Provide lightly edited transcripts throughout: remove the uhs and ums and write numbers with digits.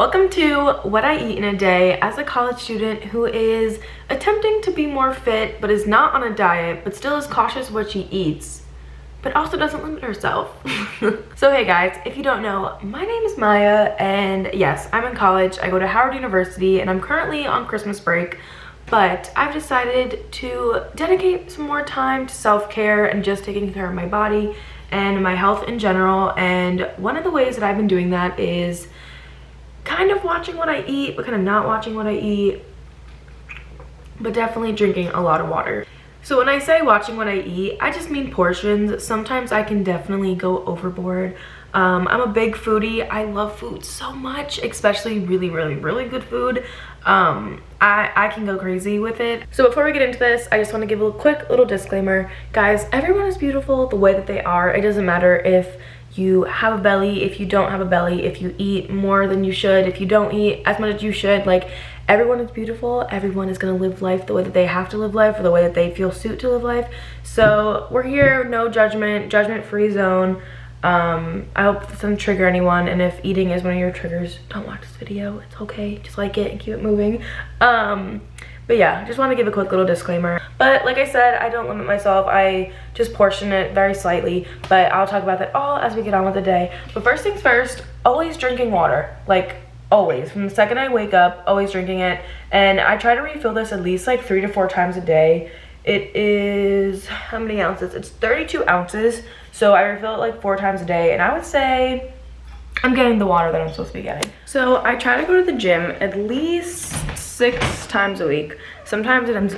Welcome to what I eat in a day as a college student who is attempting to be more fit but is not on a diet but still is cautious what she eats but also doesn't limit herself. So hey guys, if you don't know, my name is Maya and yes, I'm in college. I go to Howard University and I'm currently on Christmas break, but I've decided to dedicate some more time to self-care and just taking care of my body and my health in general. And one of the ways that I've been doing that is kind of watching what I eat, but kind of not watching what I eat, but definitely drinking a lot of water. So when I say watching what I eat, I just mean portions. Sometimes I can definitely go overboard. I'm a big foodie. I love food so much, especially really good food. I can go crazy with it. So before we get into this, I just want to give a quick little disclaimer. Guys, everyone is beautiful the way that they are. It doesn't matter if you have a belly, if you don't have a belly, if you eat more than you should, if you don't eat as much as you should. Like, everyone is beautiful. Everyone is going to live life the way that they have to live life, or the way that they feel suit to live life. So we're here, no judgment, judgment-free zone. I hope this doesn't trigger anyone, and if eating is one of your triggers, don't watch this video. It's okay, just like it and keep it moving. But yeah, just want to give a quick little disclaimer. But like I said, I don't limit myself. I just portion it very slightly, but I'll talk about that all as we get on with the day. But first things first, always drinking water. Like, always. From the second I wake up, always drinking it. And I try to refill this at least like 3 to 4 times a day. It is, how many ounces? It's 32 ounces. So I refill it like 4 times a day. And I would say I'm getting the water that I'm supposed to be getting. So I try to go to the gym at least 6 times a week. Sometimes it ends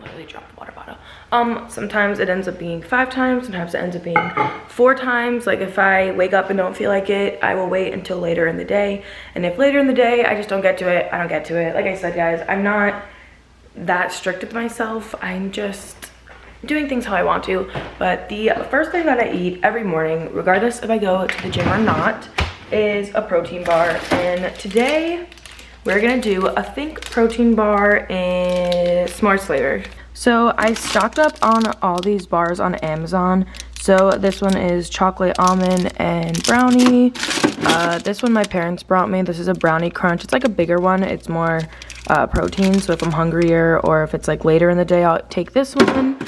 literally dropped the water bottle. Sometimes it ends up being 5 times, sometimes it ends up being 4 times. Like, if I wake up and don't feel like it, I will wait until later in the day. And if later in the day I just don't get to it, I don't get to it. Like I said, guys, I'm not that strict with myself. I'm just doing things how I want to. But the first thing that I eat every morning, regardless if I go to the gym or not, is a protein bar. And today we're gonna do a Think protein bar in S'mores flavor. So I stocked up on all these bars on Amazon. So this one is chocolate almond and brownie. This one my parents brought me. This is a brownie crunch. It's like a bigger one. It's more protein. So if I'm hungrier or if it's like later in the day, I'll take this one.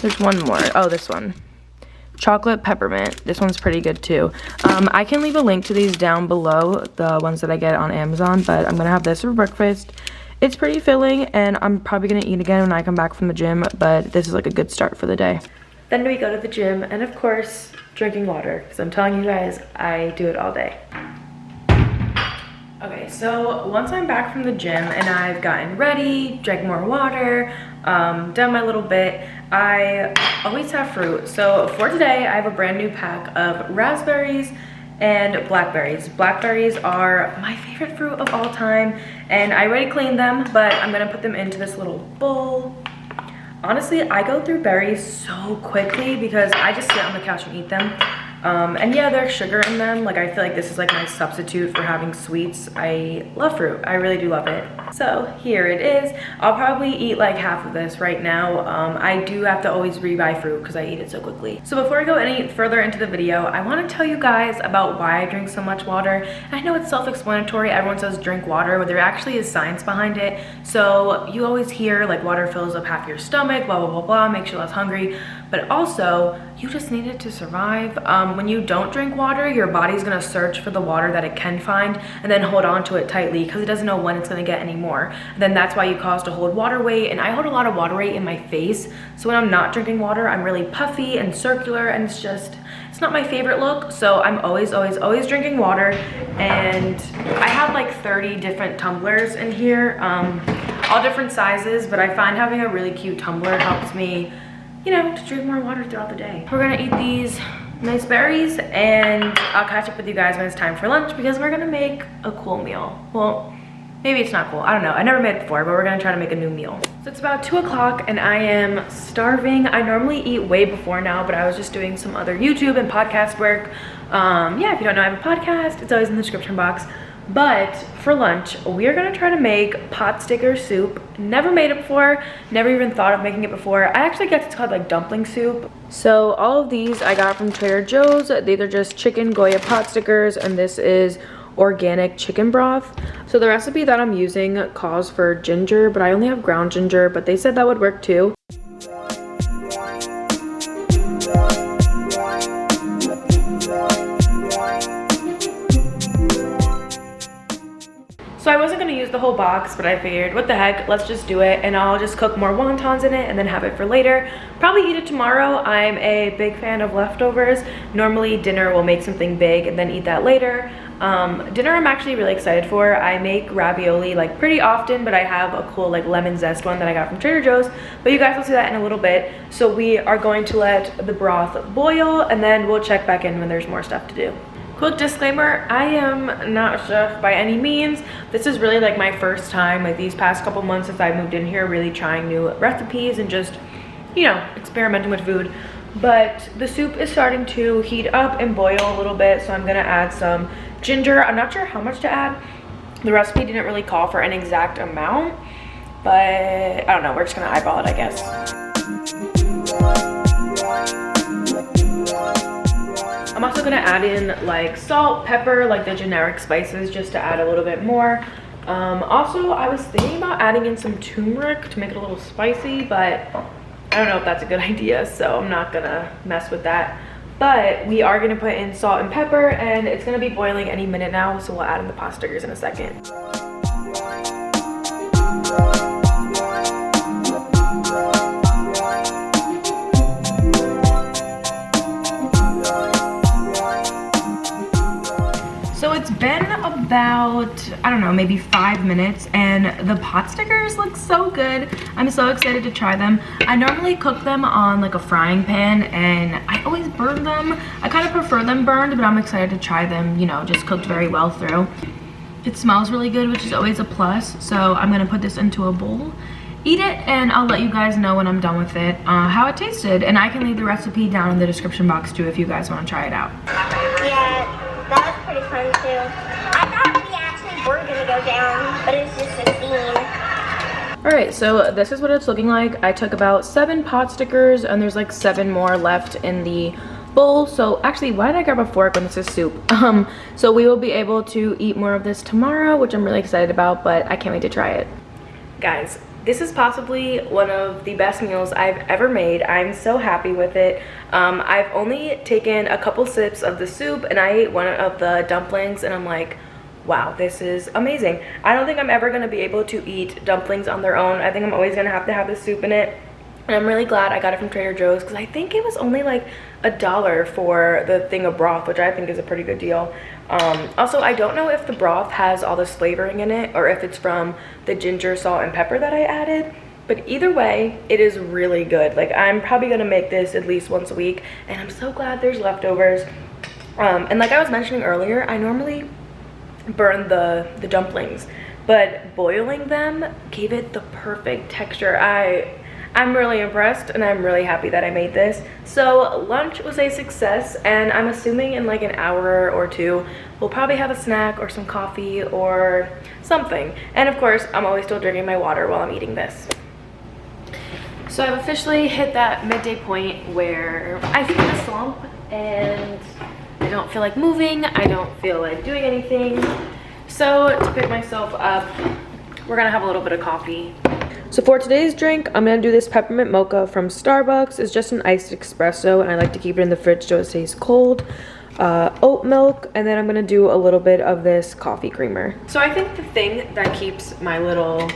There's one more. Oh, this one. Chocolate peppermint. This one's pretty good too. I can leave a link to these down below, the ones that I get on Amazon, but I'm gonna have this for breakfast. It's pretty filling, and I'm probably gonna eat again when I come back from the gym, but this is like a good start for the day. Then we go to the gym, and of course, drinking water, because I'm telling you guys, I do it all day. Okay, so once I'm back from the gym and I've gotten ready, drank more water, done my little bit, I always have fruit. So for today, I have a brand new pack of raspberries and blackberries. Blackberries are my favorite fruit of all time, and I already cleaned them, but I'm gonna put them into this little bowl. Honestly, I go through berries so quickly because I just sit on the couch and eat them. And yeah, there's sugar in them. Like, I feel like this is like my substitute for having sweets. I love fruit. I really do love it. So here it is. I'll probably eat like half of this right now. I do have to always rebuy fruit because I eat it so quickly. So before I go any further into the video, I want to tell you guys about why I drink so much water. And I know it's self-explanatory. Everyone says drink water, but there actually is science behind it. So you always hear like water fills up half your stomach, blah, blah, blah, blah, makes you less hungry. But also, you just need it to survive. When you don't drink water, your body's gonna search for the water that it can find and then hold on to it tightly because it doesn't know when it's gonna get any more. And then that's why you cause to hold water weight, and I hold a lot of water weight in my face. So when I'm not drinking water, I'm really puffy and circular, and it's not my favorite look. So I'm always drinking water, and I have like 30 different tumblers in here, all different sizes, but I find having a really cute tumbler helps me, you know, to drink more water throughout the day. We're gonna eat these nice berries, and I'll catch up with you guys when it's time for lunch because we're gonna make a cool meal. Well, maybe it's not cool, I don't know. I never made it before, but we're gonna try to make a new meal. So it's about 2 o'clock and I am starving. I normally eat way before now, but I was just doing some other YouTube and podcast work. Yeah, if you don't know, I have a podcast. It's always in the description box. But for lunch, we are gonna try to make pot sticker soup. Never made it before, never even thought of making it before. I actually guess it's called like dumpling soup. So all of these I got from Trader Joe's. These are just chicken Goya pot stickers, and this is organic chicken broth. So the recipe that I'm using calls for ginger, but I only have ground ginger, but they said that would work too. So I wasn't gonna use the whole box, but I figured, what the heck, let's just do it, and I'll just cook more wontons in it and then have it for later. Probably eat it tomorrow. I'm a big fan of leftovers. Normally dinner will make something big and then eat that later. Dinner I'm actually really excited for. I make ravioli like pretty often, but I have a cool like lemon zest one that I got from Trader Joe's, but you guys will see that in a little bit. So we are going to let the broth boil, and then we'll check back in when there's more stuff to do. Quick disclaimer, I am not a chef by any means. This is really like my first time, like these past couple months since I moved in here, really trying new recipes and just, you know, experimenting with food. But the soup is starting to heat up and boil a little bit, so I'm gonna add some ginger. I'm not sure how much to add. The recipe didn't really call for an exact amount, but I don't know, we're just gonna eyeball it, I guess. I'm also gonna add in like salt, pepper, like the generic spices, just to add a little bit more. Also, I was thinking about adding in some turmeric to make it a little spicy, but I don't know if that's a good idea, so I'm not gonna mess with that. But we are gonna put in salt and pepper, and it's gonna be boiling any minute now, so we'll add in the pot stickers in a second. So it's been about, I don't know, maybe 5 minutes, and the pot stickers look so good. I'm so excited to try them. I normally cook them on like a frying pan, and I always burn them. I kind of prefer them burned, but I'm excited to try them, you know, just cooked very well through. It smells really good, which is always a plus. So I'm gonna put this into a bowl, eat it, and I'll let you guys know when I'm done with it, how it tasted. And I can leave the recipe down in the description box too if you guys wanna try it out. Yeah. That was pretty fun too. I thought we actually were gonna go down, but it's just a scene. Alright, so this is what it's looking like. I took about 7 pot stickers, and there's like 7 more left in the bowl. So actually, why did I grab a fork when this is soup? So we will be able to eat more of this tomorrow, which I'm really excited about, but I can't wait to try it. Guys, this is possibly one of the best meals I've ever made. I'm so happy with it. I've only taken a couple sips of the soup, and I ate one of the dumplings, and I'm like, wow, this is amazing. I don't think I'm ever gonna be able to eat dumplings on their own. I think I'm always gonna have to have the soup in it. And I'm really glad I got it from Trader Joe's, because I think it was only like $1 for the thing of broth, which I think is a pretty good deal. Also, I don't know if the broth has all this flavoring in it, or if it's from the ginger, salt, and pepper that I added. But either way, it is really good. Like, I'm probably gonna make this at least once a week, and I'm so glad there's leftovers. And like I was mentioning earlier, I normally burn the dumplings, but boiling them gave it the perfect texture. I'm really impressed, and I'm really happy that I made this. So lunch was a success, and I'm assuming in like an hour or two we'll probably have a snack or some coffee or something. And of course, I'm always still drinking my water while I'm eating this. So I've officially hit that midday point where I feel the slump, and I don't feel like moving, I don't feel like doing anything. So to pick myself up, we're gonna have a little bit of coffee. So for today's drink, I'm gonna do this peppermint mocha from Starbucks. It's just an iced espresso, and I like to keep it in the fridge so it stays cold. Oat milk, and then I'm gonna do a little bit of this coffee creamer. So I think the thing that keeps my little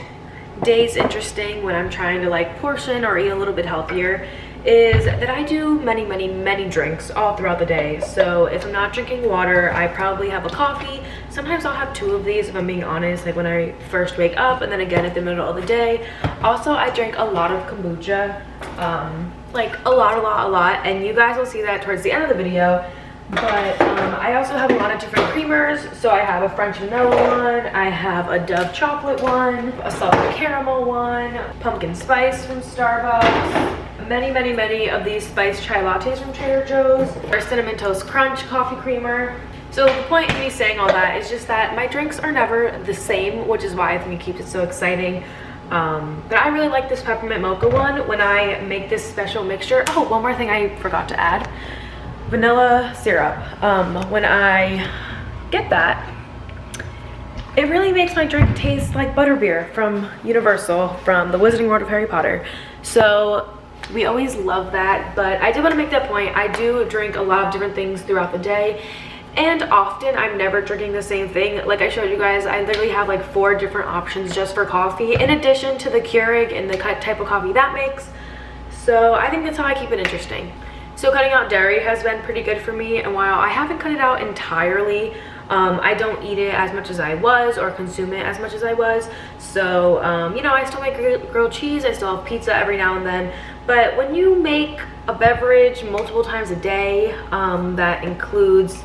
days interesting when I'm trying to like portion or eat a little bit healthier is that I do many drinks all throughout the day. So if I'm not drinking water, I probably have a coffee. Sometimes I'll have 2 of these if I'm being honest, like when I first wake up, and then again at the middle of the day. Also, I drink a lot of kombucha, like a lot, and you guys will see that towards the end of the video. But I also have a lot of different creamers. So I have a French vanilla one, I have a Dove chocolate one, a salted caramel one, pumpkin spice from Starbucks, many of these spiced chai lattes from Trader Joe's, or cinnamon toast crunch coffee creamer. So the point of me saying all that is just that my drinks are never the same, which is why I think it keeps it so exciting. But I really like this peppermint mocha one when I make this special mixture. Oh, one more thing I forgot to add. Vanilla syrup. When I get that, it really makes my drink taste like butterbeer from Universal, from the Wizarding World of Harry Potter. So we always love that, but I did want to make that point. I do drink a lot of different things throughout the day, and often I'm never drinking the same thing. Like I showed you guys, I literally have like 4 different options just for coffee, in addition to the Keurig and the type of coffee that makes. So I think that's how I keep it interesting. So cutting out dairy has been pretty good for me, and while I haven't cut it out entirely, I don't eat it as much as I was or consume it as much as I was. So, you know, I still make grilled cheese, I still have pizza every now and then. But when you make a beverage multiple times a day that includes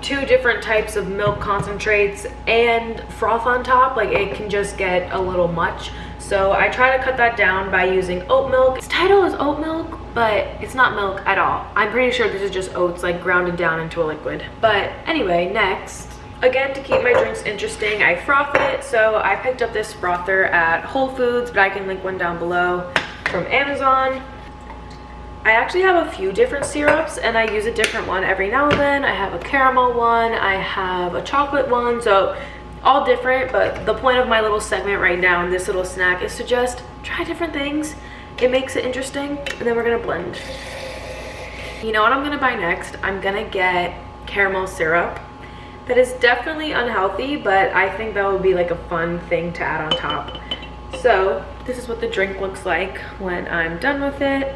2 different types of milk concentrates and froth on top, like it can just get a little much. So I try to cut that down by using oat milk. Its title is oat milk, but it's not milk at all. I'm pretty sure this is just oats like grounded down into a liquid. But anyway, next, again, to keep my drinks interesting, I froth it. So I picked up this frother at Whole Foods, but I can link one down below, from Amazon. I actually have a few different syrups and I use a different one every now and then. I have a caramel one, I have a chocolate one, so all different. But the point of my little segment right now in this little snack is to just try different things. It makes it interesting, and then we're gonna blend. You know what I'm gonna buy next? I'm gonna get caramel syrup. That is definitely unhealthy, but I think that would be like a fun thing to add on top. So this is what the drink looks like when I'm done with it.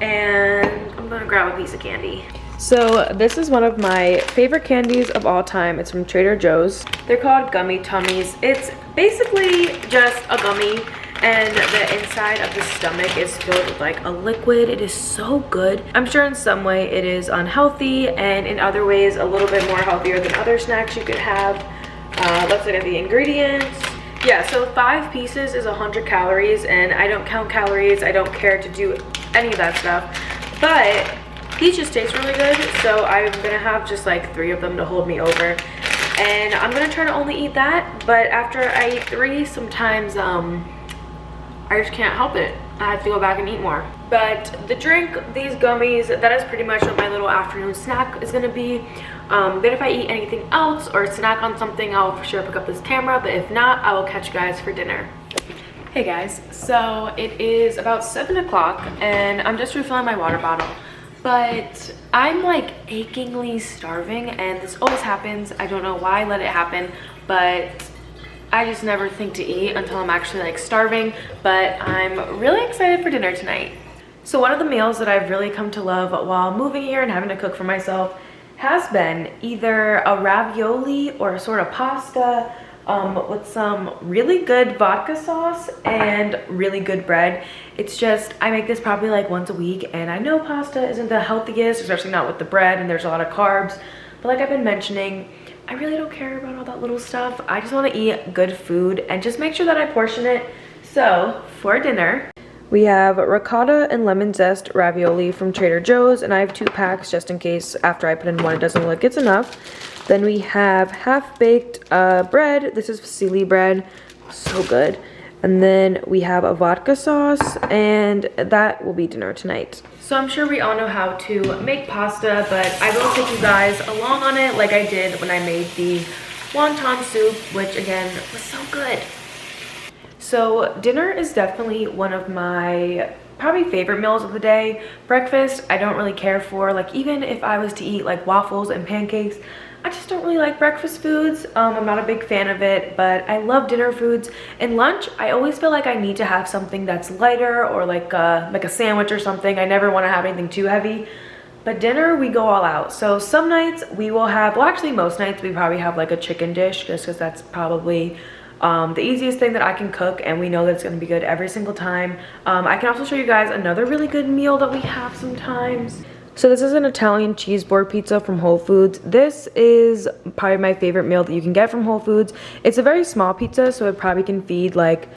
And I'm gonna grab a piece of candy. So this is one of my favorite candies of all time. It's from Trader Joe's. They're called Gummy Tummies. It's basically just a gummy, and the inside of the stomach is filled with like a liquid. It is so good. I'm sure in some way it is unhealthy, and in other ways a little bit more healthier than other snacks you could have. Let's look at the ingredients. Yeah, so 5 pieces is 100 calories, and I don't count calories. I don't care to do any of that stuff, but these just taste really good, so I'm gonna have just like 3 of them to hold me over, and I'm gonna try to only eat that. But after I eat 3, sometimes I just can't help it. I have to go back and eat more. But the drink, these gummies, that is pretty much what my little afternoon snack is gonna be. Then if I eat anything else or snack on something, I'll for sure pick up this camera, but if not, I will catch you guys for dinner. Hey guys, so it is about 7 o'clock and I'm just refilling my water bottle, but I'm like achingly starving, and this always happens. I don't know why I let it happen, but I just never think to eat until I'm actually like starving. But I'm really excited for dinner tonight. So one of the meals that I've really come to love while moving here and having to cook for myself has been either a ravioli or a sort of pasta with some really good vodka sauce and really good bread. It's just, I make this probably like once a week, and I know pasta isn't the healthiest, especially not with the bread, and there's a lot of carbs. But like I've been mentioning, I really don't care about all that little stuff. I just want to eat good food and just make sure that I portion it. So for dinner, we have ricotta and lemon zest ravioli from Trader Joe's, and I have 2 packs just in case after I put in 1 it doesn't look like it's enough. Then we have half-baked bread. This is fusilli bread, so good. And then we have a vodka sauce, and that will be dinner tonight. So I'm sure we all know how to make pasta, but I will take you guys along on it like I did when I made the wonton soup, which again was so good. So dinner is definitely one of my probably favorite meals of the day. Breakfast, I don't really care for. Like even if I was to eat like waffles and pancakes, I just don't really like breakfast foods. I'm not a big fan of it, but I love dinner foods. And lunch, I always feel like I need to have something that's lighter, or like a sandwich or something. I never want to have anything too heavy. But dinner, we go all out. So some nights we will have, well actually most nights we probably have like a chicken dish, just because that's probably the easiest thing that I can cook, and we know that it's going to be good every single time. I can also show you guys another really good meal that we have sometimes. So this is an Italian cheese board pizza from Whole Foods. This is probably my favorite meal that you can get from Whole Foods. It's a very small pizza, so it probably can feed like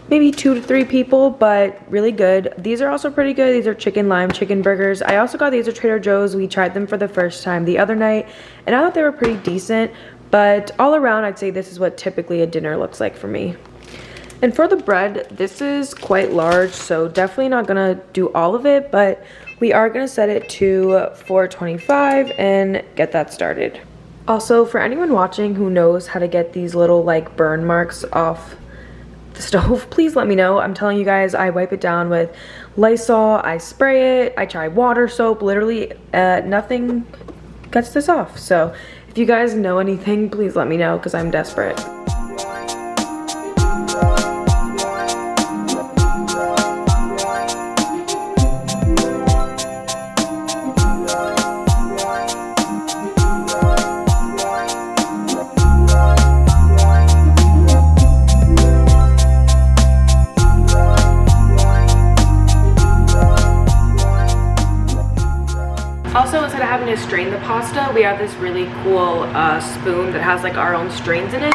maybe 2 to 3 people, but really good. These are also pretty good. These are chicken lime chicken burgers. I also got these at Trader Joe's. We tried them for the first time the other night, and I thought they were pretty decent, but all around I'd say this is what typically a dinner looks like for me. And for the bread, this is quite large, so definitely not gonna do all of it, but we are gonna set it to 425 and get that started. Also, for anyone watching who knows how to get these little like burn marks off the stove, please let me know. I'm telling you guys, I wipe it down with Lysol, I spray it, I try water, soap, literally nothing gets this off. So if you guys know anything, please let me know because I'm desperate. Also, instead of having to strain the pasta, we have this really cool spoon that has like our own strains in it.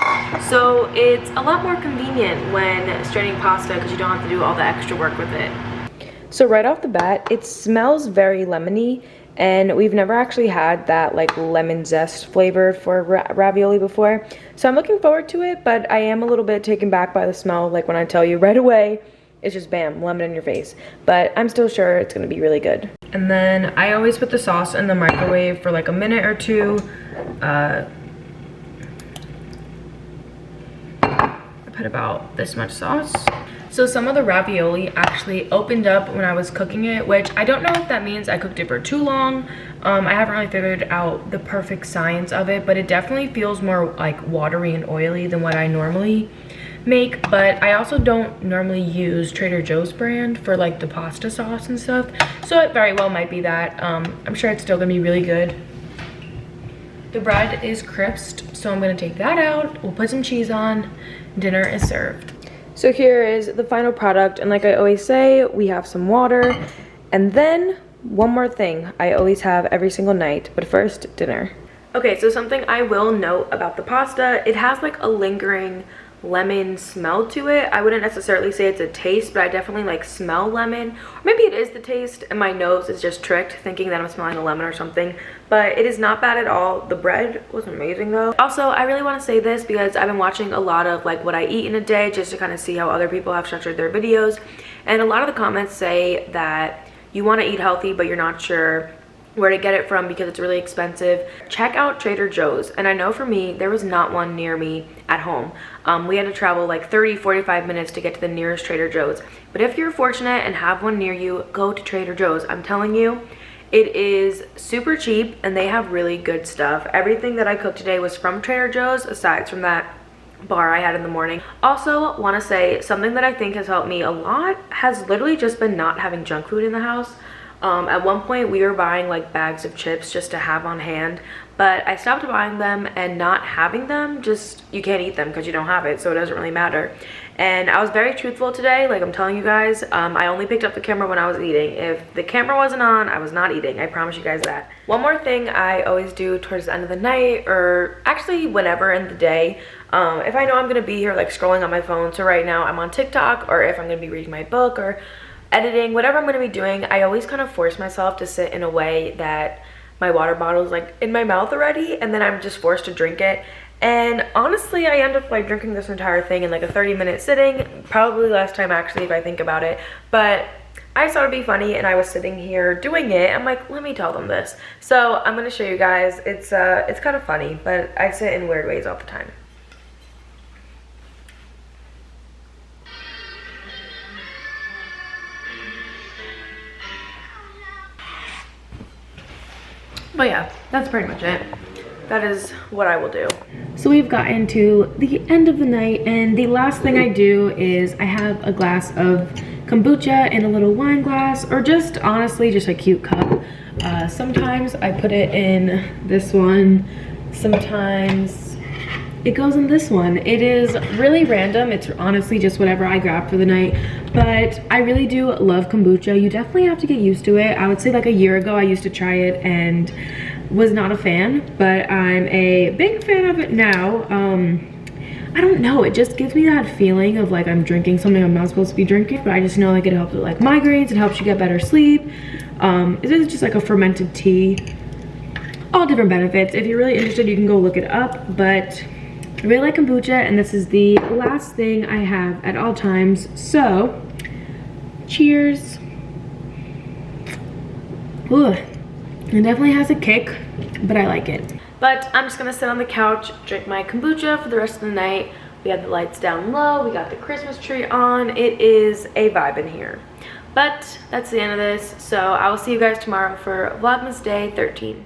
So it's a lot more convenient when straining pasta because you don't have to do all the extra work with it. So right off the bat, it smells very lemony, and we've never actually had that like lemon zest flavor for ravioli before. So I'm looking forward to it, but I am a little bit taken back by the smell. Like when I tell you right away, it's just bam, lemon in your face. But I'm still sure it's gonna be really good. And then I always put the sauce in the microwave for like a minute or two. I put about this much sauce. So some of the ravioli actually opened up when I was cooking it, which I don't know if that means I cooked it for too long. I haven't really figured out the perfect science of it, but it definitely feels more like watery and oily than what I normally make. But I also don't normally use Trader Joe's brand for like the pasta sauce and stuff, so it very well might be that. I'm sure it's still gonna be really good. The bread is crisped, so I'm gonna take that out. We'll put some cheese on. Dinner is served. So here is the final product, and like I always say, we have some water, and then one more thing I always have every single night, but first, dinner. Okay, so something I will note about the pasta, it has like a lingering lemon smell to it. I wouldn't necessarily say it's a taste, but I definitely like smell lemon, or maybe it is the taste and my nose is just tricked thinking that I'm smelling a lemon or something, but it is not bad at all. The bread was amazing though. Also, I really want to say this because I've been watching a lot of like what I eat in a day just to kind of see how other people have structured their videos, and a lot of the comments say that you want to eat healthy but you're not sure where to get it from because it's really expensive. Check out Trader Joe's, and I know for me there was not one near me at home. We had to travel like 30-45 minutes to get to the nearest Trader Joe's, but if you're fortunate and have one near you, go to Trader Joe's. I'm telling you, it is super cheap and they have really good stuff. Everything that I cooked today was from Trader Joe's aside from that bar I had in the morning. Also want to say something that I think has helped me a lot has literally just been not having junk food in the house. At one point we were buying like bags of chips just to have on hand, but I stopped buying them, and not having them, just you can't eat them because you don't have it, so it doesn't really matter. And I was very truthful today, like I'm telling you guys. I only picked up the camera when I was eating. If the camera wasn't on, I was not eating, I promise you guys that. One more thing I always do towards the end of the night, or actually whenever in the day, if I know I'm gonna be here like scrolling on my phone, so right now I'm on TikTok, or if I'm gonna be reading my book or editing, whatever I'm gonna be doing, I always kind of force myself to sit in a way that my water bottle is like in my mouth already, and then I'm just forced to drink it. And honestly, I end up like drinking this entire thing in like a 30-minute sitting, probably less time actually if I think about it, but I just thought it'd be funny, and I was sitting here doing it. I'm like, let me tell them this. So I'm gonna show you guys. It's kind of funny, but I sit in weird ways all the time. But yeah, that's pretty much it. That is what I will do. So we've gotten to the end of the night, and the last thing I do is I have a glass of kombucha in a little wine glass, or just honestly just a cute cup. Sometimes I put it in this one, sometimes it goes in this one. It is really random. It's honestly just whatever I grab for the night, but I really do love kombucha. You definitely have to get used to it. I would say like a year ago I used to try it and was not a fan, but I'm a big fan of it now. I don't know, it just gives me that feeling of like I'm drinking something I'm not supposed to be drinking, but I just know like it helps with like migraines, it helps you get better sleep. It is just like a fermented tea. All different benefits. If you're really interested, you can go look it up, but I really like kombucha, and this is the last thing I have at all times. So, cheers. Ooh, it definitely has a kick, but I like it. But I'm just gonna sit on the couch, drink my kombucha for the rest of the night. We have the lights down low, we got the Christmas tree on. It is a vibe in here. But that's the end of this, so I will see you guys tomorrow for Vlogmas Day 13.